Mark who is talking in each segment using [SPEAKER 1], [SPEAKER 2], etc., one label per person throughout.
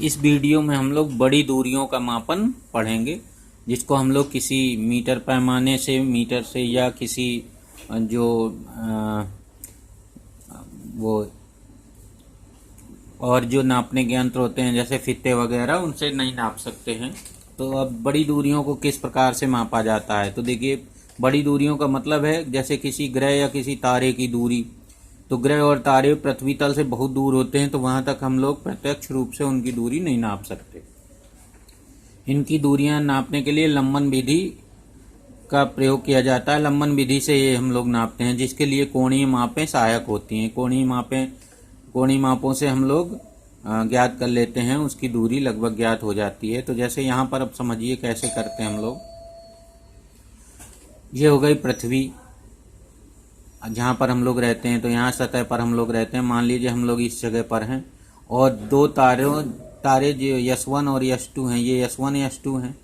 [SPEAKER 1] इस वीडियो में हम लोग बड़ी दूरियों का मापन पढ़ेंगे, जिसको हम लोग किसी मीटर पैमाने से, मीटर से या किसी जो वो और जो नापने के यंत्र होते हैं जैसे फित्ते वगैरह, उनसे नहीं नाप सकते हैं। तो अब बड़ी दूरियों को किस प्रकार से मापा जाता है, तो देखिए, बड़ी दूरियों का मतलब है जैसे किसी ग्रह या किसी तारे की दूरी। तो ग्रह और तारे पृथ्वी तल से बहुत दूर होते हैं, तो वहां तक हम लोग प्रत्यक्ष रूप से उनकी दूरी नहीं नाप सकते। इनकी दूरियां नापने के लिए लंबन विधि का प्रयोग किया जाता है। लंबन विधि से ये हम लोग नापते हैं, जिसके लिए कोणीय मापें सहायक होती हैं। कोणीय मापों से हम लोग ज्ञात कर लेते हैं, उसकी दूरी लगभग ज्ञात हो जाती है। तो जैसे यहाँ पर अब समझिए कैसे करते हैं हम लोग। ये हो गई पृथ्वी जहाँ पर हम लोग रहते हैं, तो यहाँ सतह पर हम लोग रहते हैं। मान लीजिए हम लोग इस जगह पर हैं और दो तारे जो यस1 और यस2 हैं, ये यस1 यस2 हैं।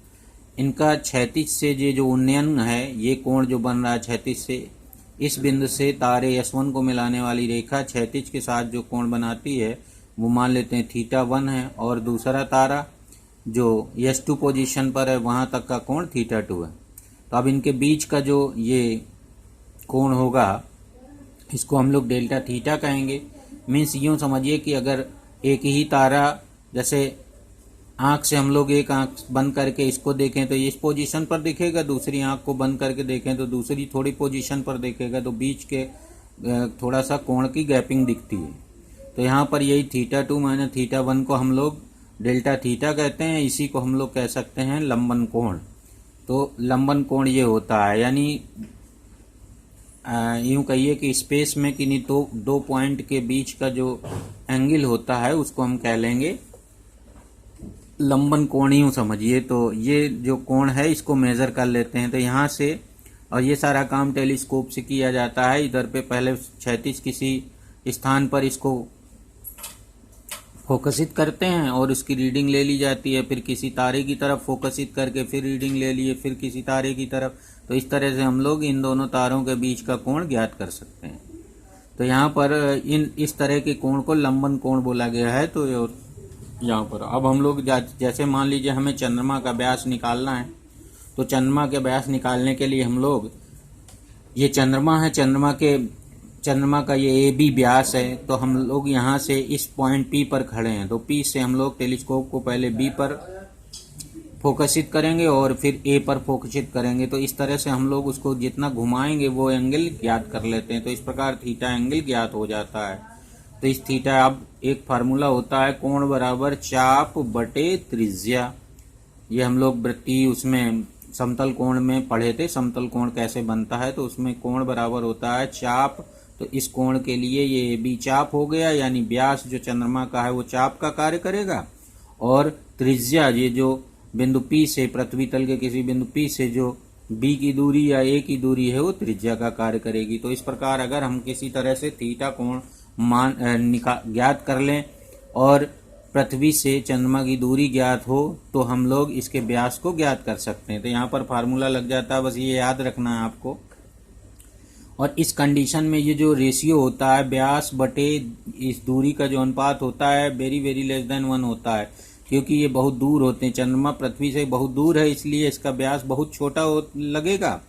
[SPEAKER 1] इनका क्षैतिज से जो उन्नयन है, ये कोण जो बन रहा है क्षैतिज से, इस बिंदु से तारे यस1 को मिलाने वाली रेखा क्षैतिज के साथ जो कोण बनाती है वो मान लेते हैं θ1 है, और दूसरा तारा जो यस2 पोजीशन पर है वहाँ तक का कोण θ2 है। तो अब इनके बीच का जो ये कोण होगा इसको हम लोग डेल्टा थीटा कहेंगे। मीन्स यूँ समझिए कि अगर एक ही तारा, जैसे आँख से हम लोग एक आँख बंद करके इसको देखें तो इस पोजीशन पर दिखेगा, दूसरी आँख को बंद करके देखें तो दूसरी थोड़ी पोजीशन पर देखेगा, तो बीच के थोड़ा सा कोण की गैपिंग दिखती है। तो यहाँ पर यही θ2 माइनस θ1 को हम लोग डेल्टा थीटा कहते हैं। इसी को हम लोग कह सकते हैं लंबन कोण। तो लंबन कोण ये होता है, यानी यूँ कहिए कि स्पेस में किन्हीं दो पॉइंट के बीच का जो एंगल होता है उसको हम कह लेंगे लंबन कोण। यूँ समझिए, तो ये जो कोण है इसको मेज़र कर लेते हैं। तो यहाँ से, और ये सारा काम टेलीस्कोप से किया जाता है। इधर पे पहले क्षैतिज किसी स्थान पर इसको फोकसित करते हैं और उसकी रीडिंग ले ली जाती है, फिर किसी तारे की तरफ फोकसित करके फिर रीडिंग ले लिए, फिर किसी तारे की तरफ। तो इस तरह से हम लोग इन दोनों तारों के बीच का कोण ज्ञात कर सकते हैं। तो यहाँ पर इस तरह के कोण को लंबन कोण बोला गया है। तो यहाँ पर अब हम लोग जैसे मान लीजिए हमें चंद्रमा का व्यास निकालना है, तो चंद्रमा के व्यास निकालने के लिए हम लोग, ये चंद्रमा है, चंद्रमा का ये ए बी व्यास है। तो हम लोग यहाँ से इस पॉइंट पी पर खड़े हैं, तो पी से हम लोग टेलीस्कोप को पहले बी पर फोकसित करेंगे और फिर ए पर फोकसित करेंगे। तो इस तरह से हम लोग उसको जितना घुमाएंगे वो एंगल ज्ञात कर लेते हैं। तो इस प्रकार थीटा एंगल ज्ञात हो जाता है। तो इस थीटा, अब एक फार्मूला होता है कोण बराबर चाप बटे त्रिज्या। ये हम लोग वृत्ति उसमें समतल कोण में पढ़े थे, समतल कोण कैसे बनता है। तो उसमें कोण बराबर होता है चाप। तो इस कोण के लिए ये बी चाप हो गया, यानी व्यास जो चंद्रमा का है वो चाप का कार्य करेगा, और त्रिज्या ये जो बिंदु P से, पृथ्वी तल के किसी बिंदु P से जो B की दूरी या A की दूरी है वो त्रिज्या का कार्य करेगी। तो इस प्रकार अगर हम किसी तरह से थीटा कोण ज्ञात कर लें और पृथ्वी से चंद्रमा की दूरी ज्ञात हो, तो हम लोग इसके व्यास को ज्ञात कर सकते हैं। तो यहाँ पर फार्मूला लग जाता है, बस ये याद रखना है आपको। और इस कंडीशन में ये जो रेशियो होता है व्यास बटे इस दूरी का जो अनुपात होता है, वेरी वेरी लेस देन 1 होता है, क्योंकि ये बहुत दूर होते हैं। चंद्रमा पृथ्वी से बहुत दूर है, इसलिए इसका व्यास बहुत छोटा लगेगा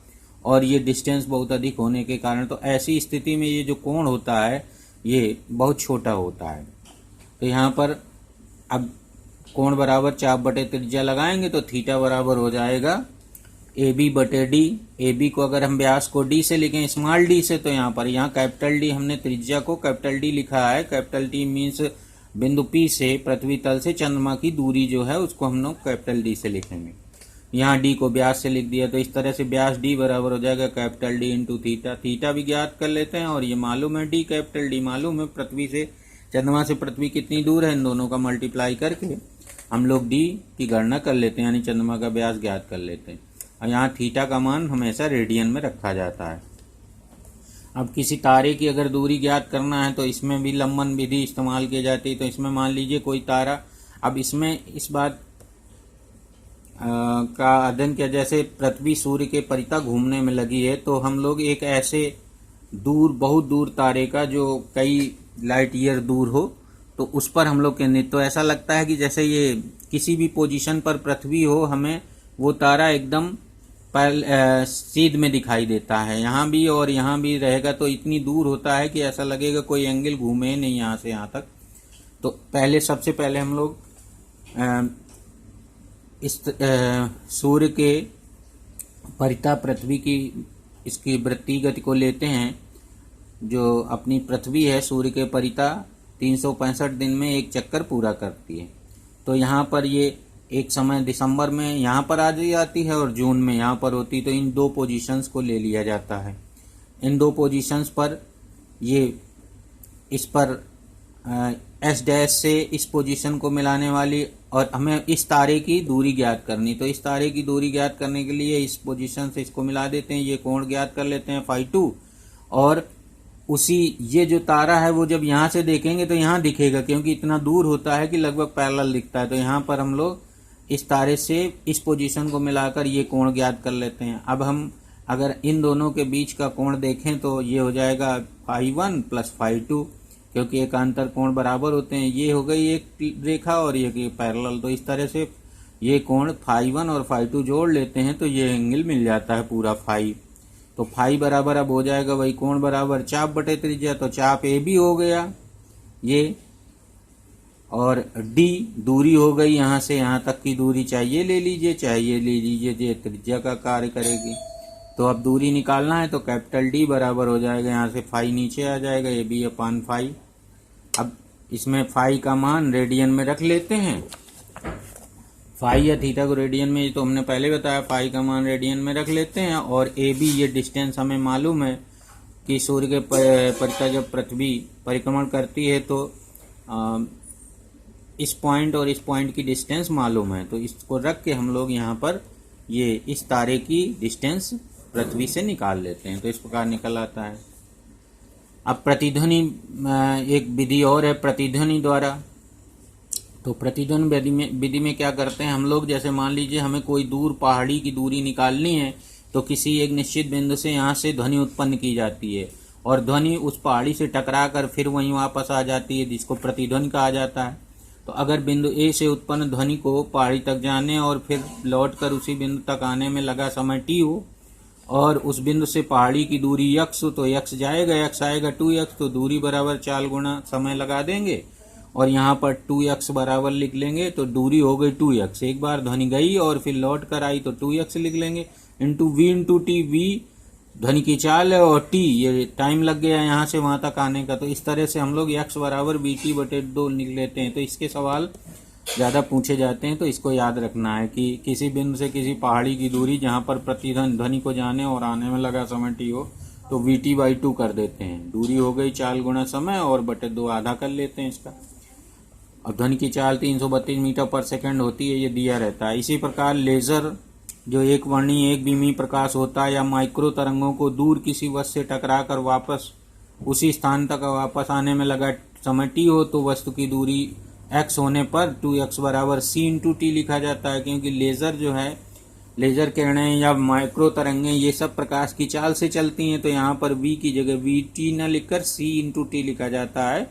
[SPEAKER 1] और ये डिस्टेंस बहुत अधिक होने के कारण, तो ऐसी स्थिति में ये जो कोण होता है ये बहुत छोटा होता है। तो यहाँ पर अब कोण बराबर चाप बटे त्रिज्या लगाएंगे तो थीटा बराबर हो जाएगा ए बी बटे डी। ए बी को अगर हम व्यास को डी से लिखें, स्मॉल डी से, तो यहाँ पर कैपिटल डी, हमने त्रिज्या को कैपिटल डी लिखा है। कैपिटल डी मीन्स बिंदु P से पृथ्वी तल से चंद्रमा की दूरी जो है उसको हम लोग कैपिटल डी से लिखेंगे। यहाँ डी को व्यास से लिख दिया, तो इस तरह से व्यास डी बराबर हो जाएगा capital D into theta. Theta भी ज्ञात कर लेते हैं और ये मालूम है डी, कैपिटल डी मालूम है। पृथ्वी से, चंद्रमा से पृथ्वी कितनी दूर है, इन दोनों का मल्टीप्लाई करके हम लोग डी की गणना कर लेते हैं, यानी चंद्रमा का व्यास ज्ञात कर लेते हैं। और यहाँ थीटा का मान हमेशा रेडियन में रखा जाता है। अब किसी तारे की अगर दूरी ज्ञात करना है तो इसमें भी लंबन विधि इस्तेमाल की जाती है। तो इसमें मान लीजिए कोई तारा, अब इसमें इस बात का अध्ययन किया, जैसे पृथ्वी सूर्य के परितः घूमने में लगी है, तो हम लोग एक ऐसे बहुत दूर तारे का जो कई लाइट ईयर दूर हो, तो उस पर हम लोग केंद्रित, तो ऐसा लगता है कि जैसे ये किसी भी पोजीशन पर पृथ्वी हो, हमें वो तारा एकदम सीध में दिखाई देता है। यहाँ भी और यहाँ भी रहेगा तो इतनी दूर होता है कि ऐसा लगेगा कोई एंगल घूमे नहीं यहाँ से यहाँ तक। तो पहले सबसे पहले हम लोग इस सूर्य के परिता पृथ्वी की इसकी वृत्तीय गति को लेते हैं। जो अपनी पृथ्वी है सूर्य के परिता 365 दिन में एक चक्कर पूरा करती है। तो यहाँ पर ये एक समय दिसंबर में यहाँ पर आ जाती है और जून में यहाँ पर होती, तो इन दो पोजीशंस को ले लिया जाता है। इन दो पोजीशंस पर ये इस पर एस डैश से इस पोजीशन को मिलाने वाली, और हमें इस तारे की दूरी ज्ञात करनी। तो इस तारे की दूरी ज्ञात करने के लिए इस पोजीशन से इसको मिला देते हैं, ये कोण ज्ञात कर लेते हैं φ2। और उसी ये जो तारा है वो जब यहाँ से देखेंगे तो यहाँ दिखेगा, क्योंकि इतना दूर होता है कि लगभग पैरेलल दिखता है। तो यहाँ पर हम लोग इस तारे से इस पोजीशन को मिलाकर ये कोण ज्ञात कर लेते हैं। अब हम अगर इन दोनों के बीच का कोण देखें तो ये हो जाएगा φ1 प्लस φ2, क्योंकि एकांतर कोण बराबर होते हैं। ये हो गई एक रेखा और ये पैरेलल। तो इस तरह से ये कोण φ1 और φ2 जोड़ लेते हैं तो ये एंगल मिल जाता है पूरा φ। तो फाई बराबर अब हो जाएगा वही कोण बराबर चाप बटे त्रिज्या, तो चाप ए बी हो गया ये, और डी दूरी हो गई यहाँ से यहाँ तक की दूरी, चाहिए ले लीजिए चाहिए ले लीजिए, ये त्रिज्या का कार्य करेगी। तो अब दूरी निकालना है तो कैपिटल डी बराबर हो जाएगा, यहाँ से फाई नीचे आ जाएगा, ए बी अपान फाई। अब इसमें फाई का मान रेडियन में रख लेते हैं। फाई या थीटा को रेडियन में, तो हमने पहले बताया, फाई का मान रेडियन में रख लेते हैं। और ए बी ये डिस्टेंस हमें मालूम है कि सूर्य के परिता जब पृथ्वी परिक्रमण करती है तो इस पॉइंट और इस पॉइंट की डिस्टेंस मालूम है। तो इसको रख के हम लोग यहाँ पर ये इस तारे की डिस्टेंस पृथ्वी से निकाल लेते हैं। तो इस प्रकार निकल आता है। अब प्रतिध्वनि एक विधि और है प्रतिध्वनि द्वारा। तो प्रतिध्वनि विधि में क्या करते हैं हम लोग, जैसे मान लीजिए हमें कोई दूर पहाड़ी की दूरी निकालनी है तो किसी एक निश्चित बिंदु से यहाँ से ध्वनि उत्पन्न की जाती है और ध्वनि उस पहाड़ी से टकरा कर फिर वहीं वापस आ जाती है, जिसको प्रतिध्वनि कहा जाता है। तो अगर बिंदु ए से उत्पन्न ध्वनि को पहाड़ी तक जाने और फिर लौटकर उसी बिंदु तक आने में लगा समय टी हो और उस बिंदु से पहाड़ी की दूरी यक्स हो, तो यक्स जाएगा, यक्स आएगा 2x, तो दूरी बराबर 4 गुना समय लगा देंगे और यहाँ पर 2x बराबर लिख लेंगे। तो दूरी हो गई 2x, एक बार ध्वनि गई और फिर लौट कर आई तो 2x लिख लेंगे, into v into T, v ध्वनि की चाल है और t ये टाइम लग गया यहाँ से वहां तक आने का। तो इस तरह से हम लोग x बराबर vt बटे 2 लिख लेते हैं। तो इसके सवाल ज़्यादा पूछे जाते हैं, तो इसको याद रखना है कि किसी बिंदु से किसी पहाड़ी की दूरी जहाँ पर प्रतिध्वनि को जाने और आने में लगा समय t हो तो vt बाई 2 कर देते हैं। दूरी हो गई 4 गुना समय और बटे 2 आधा कर लेते हैं इसका। और ध्वनि की चाल 332 मीटर पर सेकंड होती है, ये दिया रहता है। इसी प्रकार लेज़र जो एक वर्णीय एक बीमी प्रकाश होता है या माइक्रो तरंगों को दूर किसी वस्तु से टकराकर वापस उसी स्थान तक वापस आने में लगा समय टी हो तो वस्तु की दूरी x होने पर 2x बराबर c इंटू टी लिखा जाता है, क्योंकि लेज़र जो है लेज़र किरणें या माइक्रो तरंगें ये सब प्रकाश की चाल से चलती हैं। तो यहाँ पर v की जगह v t न लिखकर c इंटू टी लिखा जाता है।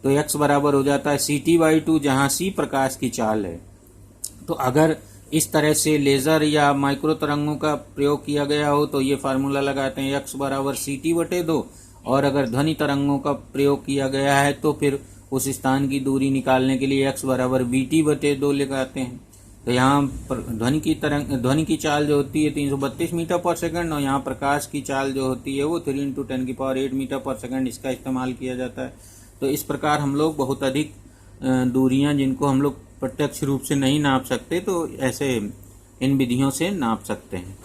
[SPEAKER 1] तो x बराबर हो जाता है सी टी बाई 2, जहाँ c प्रकाश की चाल है। तो अगर इस तरह से लेज़र या माइक्रो तरंगों का प्रयोग किया गया हो तो ये फार्मूला लगाते हैं x बराबर सी टी बटे 2, और अगर ध्वनि तरंगों का प्रयोग किया गया है तो फिर उस स्थान की दूरी निकालने के लिए x बराबर वी टी बटे 2 लगाते हैं। तो यहाँ ध्वनि की चाल जो होती है 332 मीटर पर सेकंड और यहाँ प्रकाश की चाल जो होती है वो 3 इंटू 10⁸ मीटर पर सेकंड, इसका इस्तेमाल किया जाता है। तो इस प्रकार हम लोग बहुत अधिक दूरियां जिनको हम लोग प्रत्यक्ष रूप से नहीं नाप सकते तो ऐसे इन विधियों से नाप सकते हैं।